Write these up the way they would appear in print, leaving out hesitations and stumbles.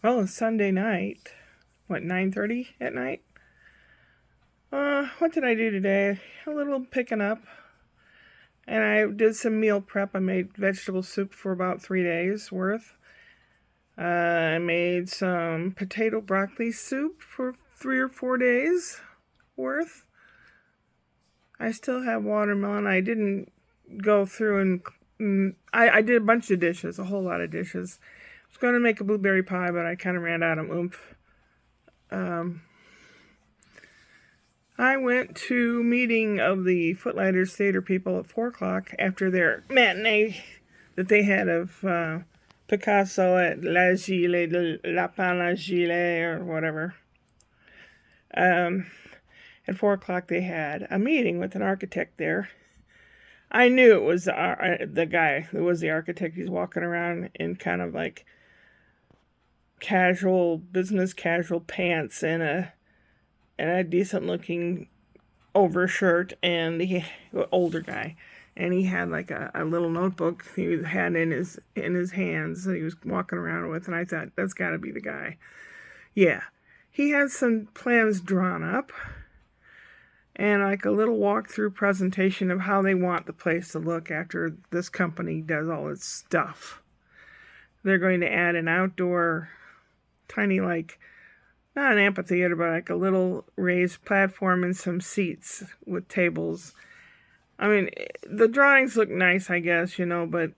Well, it's Sunday night. What, 9:30 at night? What did I do today? A little picking up. And I did some meal prep. I made vegetable soup for about 3 days worth. I made some potato broccoli soup for 3 or 4 days worth. I still have watermelon. I didn't go through and I did a bunch of dishes, a whole lot of dishes. I was going to make a blueberry pie, but I kind of ran out of oomph. I went to meeting of the Footlighters Theater people at 4 o'clock after their matinee that they had of Picasso at La Gile de La Panagile or whatever. At 4 o'clock they had a meeting with an architect there. I knew it was the guy who was the architect. He's walking around in kind of like business casual pants and a decent looking overshirt, and he older guy, and he had like a little notebook he had in his hands that he was walking around with, and I thought that's got to be the guy. Yeah, he had some plans drawn up and like a little walkthrough presentation of how they want the place to look after this company does all its stuff. They're going to add an outdoor tiny, like, not an amphitheater, but like a little raised platform and some seats with tables. I mean, the drawings look nice, I guess, but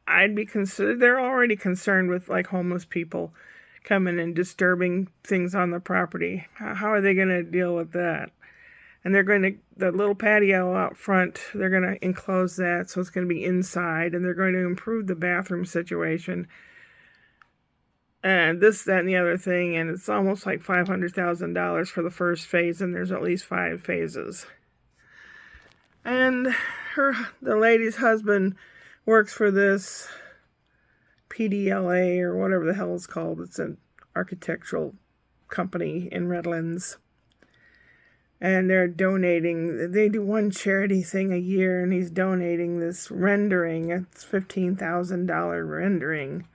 they're already concerned with like homeless people coming and disturbing things on the property. How are they going to deal with that? And the little patio out front, they're going to enclose that, so it's going to be inside, and they're going to improve the bathroom situation. And this, that, and the other thing, and it's almost like $500,000 for the first phase, and there's at least 5 phases. And the lady's husband works for this PDLA or whatever the hell it's called. It's an architectural company in Redlands. And they're donating. They do one charity thing a year, and he's donating this rendering. It's $15,000 rendering.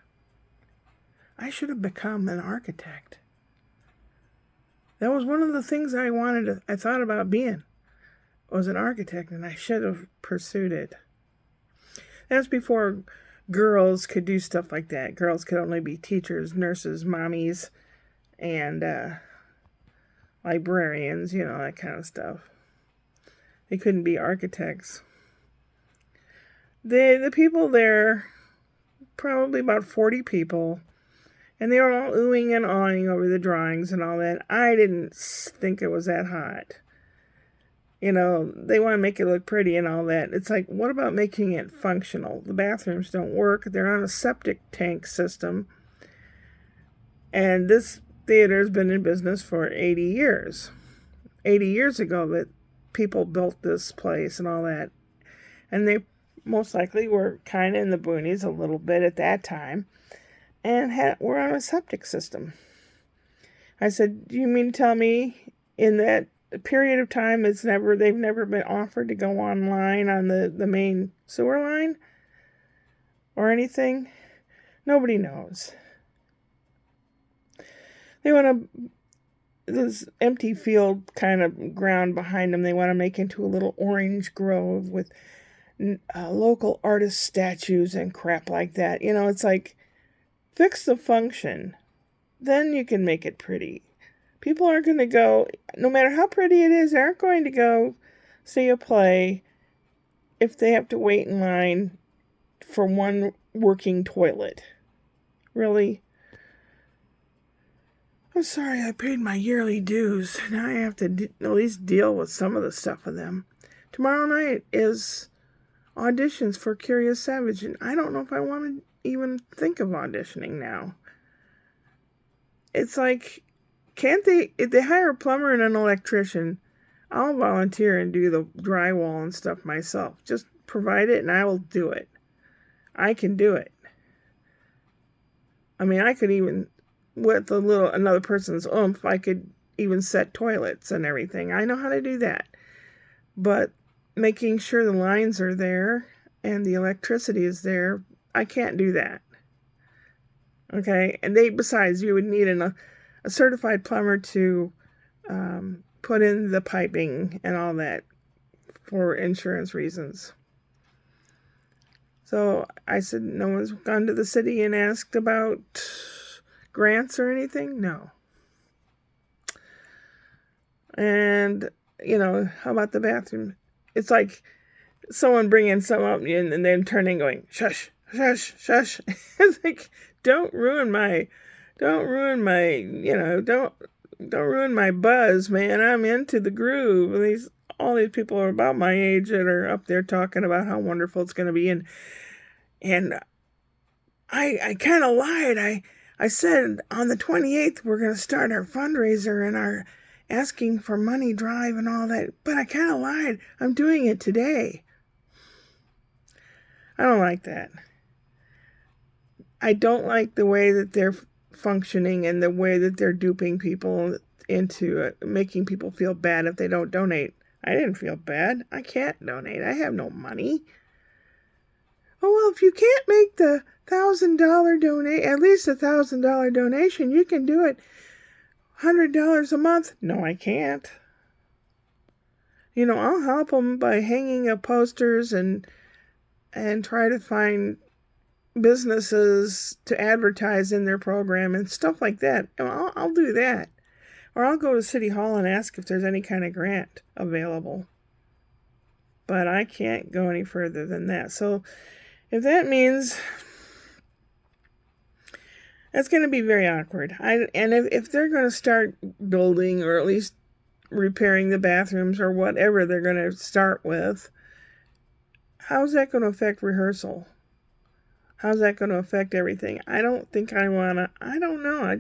I should have become an architect. That was one of the things I thought about being, was an architect, and I should have pursued it. That's before girls could do stuff like that. Girls could only be teachers, nurses, mommies, and librarians, that kind of stuff. They couldn't be architects. The people there, probably about 40 people, and they were all oohing and awing over the drawings and all that. I didn't think it was that hot. They want to make it look pretty and all that. It's like, what about making it functional? The bathrooms don't work. They're on a septic tank system. And this theater's been in business for 80 years. 80 years ago that people built this place and all that. And they most likely were kind of in the boonies a little bit at that time. And were on a septic system. I said, do you mean to tell me in that period of time they've never been offered to go online on the main sewer line or anything? Nobody knows. They want this empty field kind of ground behind them, they want to make into a little orange grove with local artist statues and crap like that. It's like, fix the function. Then you can make it pretty. People aren't going to go, no matter how pretty it is, they aren't going to go see a play if they have to wait in line for one working toilet. Really? I'm sorry, I paid my yearly dues. Now I have to at least deal with some of the stuff with them. Tomorrow night is auditions for Curious Savage, and I don't know if I want to even think of auditioning now. It's like, if they hire a plumber and an electrician, I'll volunteer and do the drywall and stuff myself. Just provide it and I will do it. I can do it. I mean, I could even, with another person's oomph, I could even set toilets and everything. I know how to do that. But making sure the lines are there and the electricity is there, I can't do that. Okay, and besides, you would need a certified plumber to put in the piping and all that for insurance reasons. So I said, no one's gone to the city and asked about grants or anything? No. And, how about the bathroom? It's like someone bringing some up and then turning going, shush, shush, shush. It's like, don't ruin my, don't ruin my buzz, man. I'm into the groove. All these people are about my age that are up there talking about how wonderful it's going to be. And I kind of lied. I said on the 28th, we're going to start our fundraiser and our asking for money drive and all that. But I kind of lied. I'm doing it today. I don't like that. I don't like the way that they're functioning and the way that they're duping people into making people feel bad if they don't donate. I didn't feel bad. I can't donate. I have no money. Oh, well, if you can't make the $1,000 donate, at least $1,000 donation, you can do it $100 a month. No, I can't. I'll help them by hanging up posters and try to find businesses to advertise in their program and stuff like that. I'll do that. Or I'll go to City Hall and ask if there's any kind of grant available. But I can't go any further than that. So if that means that's going to be very awkward. And if they're going to start building or at least repairing the bathrooms or whatever they're going to start with, how's that going to affect rehearsal? How's that going to affect everything? I don't think I want to. I don't know. I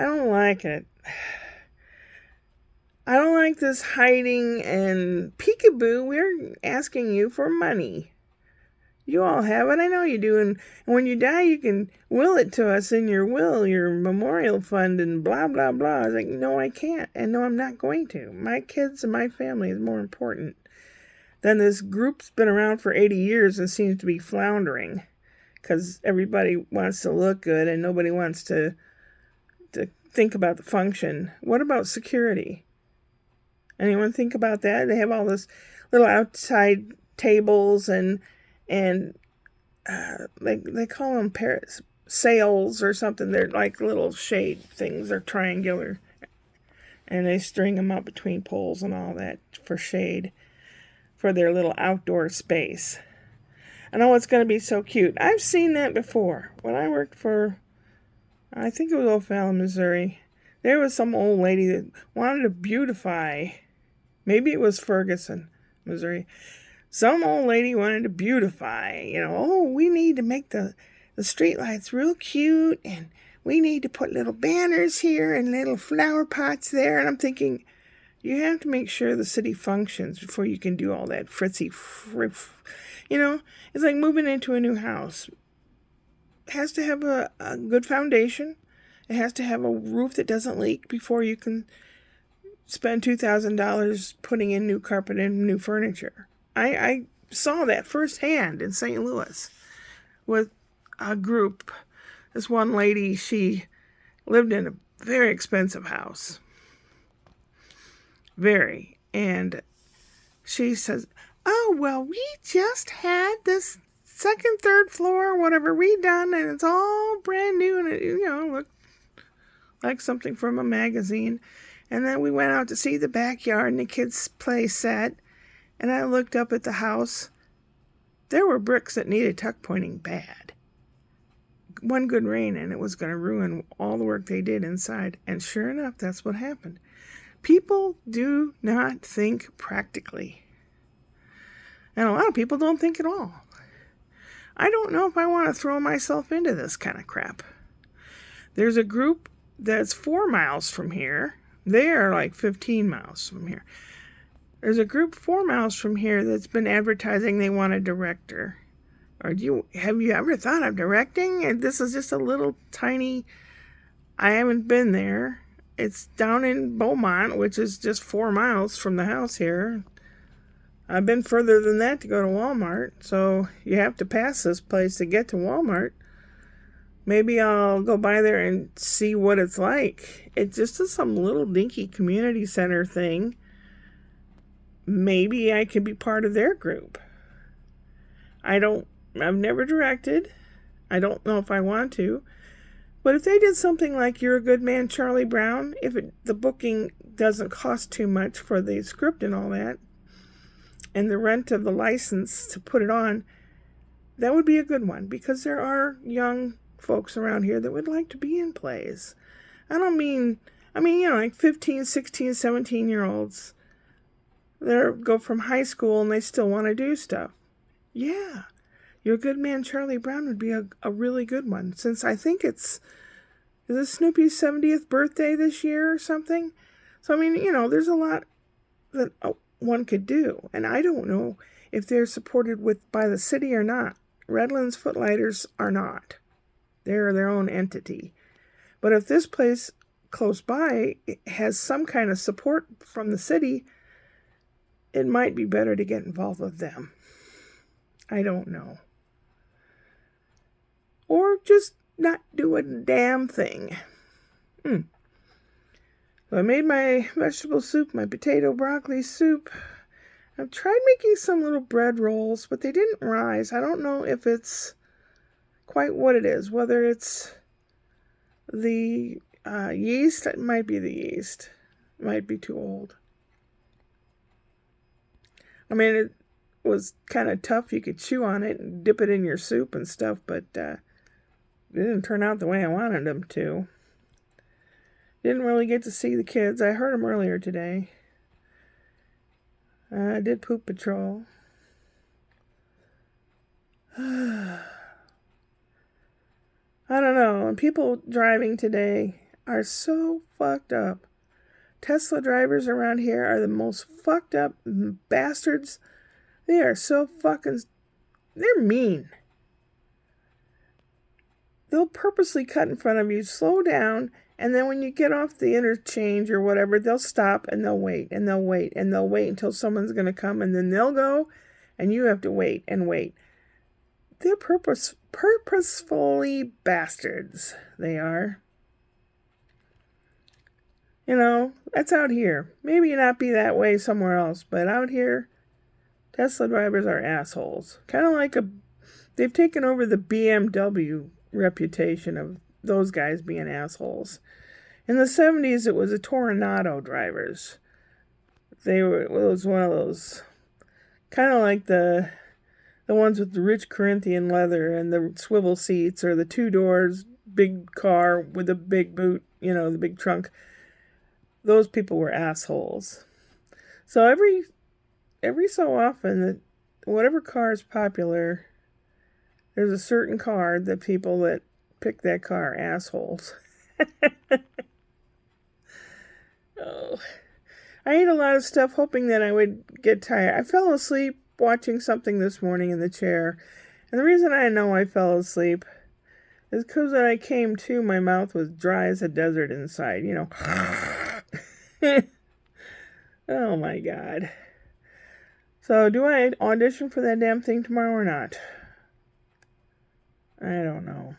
don't like it. I don't like this hiding and peekaboo. We're asking you for money. You all have it. I know you do. And when you die, you can will it to us in your will, your memorial fund, and blah, blah, blah. I was like, no, I can't. And no, I'm not going to. My kids and my family is more important than this group's been around for 80 years and seems to be floundering because everybody wants to look good and nobody wants to think about the function. What about security? Anyone think about that? They have all this little outside tables and they call them sails or something. They're like little shade things. They're triangular. And they string them up between poles and all that for shade for their little outdoor space. I know it's going to be so cute. I've seen that before. When I worked for, I think it was O'Fallon, Missouri, there was some old lady that wanted to beautify, maybe it was Ferguson, Missouri. Some old lady wanted to beautify, we need to make the streetlights real cute, and we need to put little banners here and little flower pots there. And I'm thinking, you have to make sure the city functions before you can do all that fritzy. It's like moving into a new house. It has to have a good foundation. It has to have a roof that doesn't leak before you can spend $2,000 putting in new carpet and new furniture. I saw that firsthand in St. Louis with a group. This one lady, she lived in a very expensive house. Very. And she says, oh, well, we just had this second, third floor, whatever, redone, and it's all brand new, and it, looked like something from a magazine. And then we went out to see the backyard and the kids' play set, and I looked up at the house. There were bricks that needed tuck pointing bad. One good rain, and it was going to ruin all the work they did inside. And sure enough, that's what happened. People do not think practically. And a lot of people don't think at all. I don't know if I want to throw myself into this kind of crap. There's a group that's 4 miles from here. They are like 15 miles from here. There's a group 4 miles from here that's been advertising they want a director. Or have you ever thought of directing? And this is just a little tiny, I haven't been there. It's down in Beaumont, which is just 4 miles from the house here. I've been further than that to go to Walmart, so you have to pass this place to get to Walmart. Maybe I'll go by there and see what it's like. It just is some little dinky community center thing. Maybe I could be part of their group. I've never directed. I don't know if I want to. But if they did something like You're a Good Man, Charlie Brown, the booking doesn't cost too much for the script and all that, and the rent of the license to put it on, that would be a good one, because there are young folks around here that would like to be in plays. I mean, like 15, 16, 17-year-olds. They go from high school and they still want to do stuff. Yeah, You're a Good Man, Charlie Brown would be a really good one, since I think is it Snoopy's 70th birthday this year or something? So, there's a lot that one could do. And I don't know if they're supported by the city or not. Redlands Footlighters are not. They're their own entity. But if this place close by has some kind of support from the city, it might be better to get involved with them. I don't know. Or just not do a damn thing. So I made my vegetable soup, my potato broccoli soup. I've tried making some little bread rolls, but they didn't rise. I don't know if it's quite what it is. Whether it's the yeast, it might be the yeast. It might be too old. It was kind of tough. You could chew on it and dip it in your soup and stuff, but it didn't turn out the way I wanted them to. Didn't really get to see the kids. I heard them earlier today. I did poop patrol. I don't know. And people driving today are so fucked up. Tesla drivers around here are the most fucked up bastards. They are so they're mean. They'll purposely cut in front of you, slow down, and then when you get off the interchange or whatever, they'll stop and they'll wait and they'll wait and they'll wait until someone's going to come, and then they'll go and you have to wait and wait. They're purposefully bastards. They are. That's out here. Maybe not be that way somewhere else, but out here, Tesla drivers are assholes. Kind of like they've taken over the BMW reputation of those guys being assholes. In the 70s, it was the Toronado drivers. It was one of those, kind of like the ones with the rich Corinthian leather and the swivel seats, or the 2 doors, big car with a big boot, the big trunk. Those people were assholes. So every so often, whatever car is popular, there's a certain car that people that pick that car are assholes. Oh, I ate a lot of stuff hoping that I would get tired. I fell asleep watching something this morning in the chair. And the reason I know I fell asleep is because when I came to, my mouth was dry as a desert inside, Oh my God. So do I audition for that damn thing tomorrow or not? I don't know.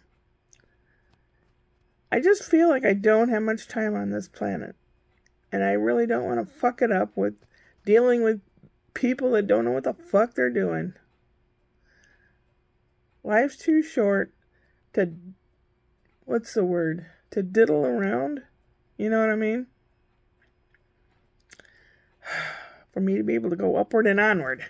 I just feel like I don't have much time on this planet. And I really don't want to fuck it up with dealing with people that don't know what the fuck they're doing. Life's too short to, to diddle around? You know what I mean? For me to be able to go upward and onward.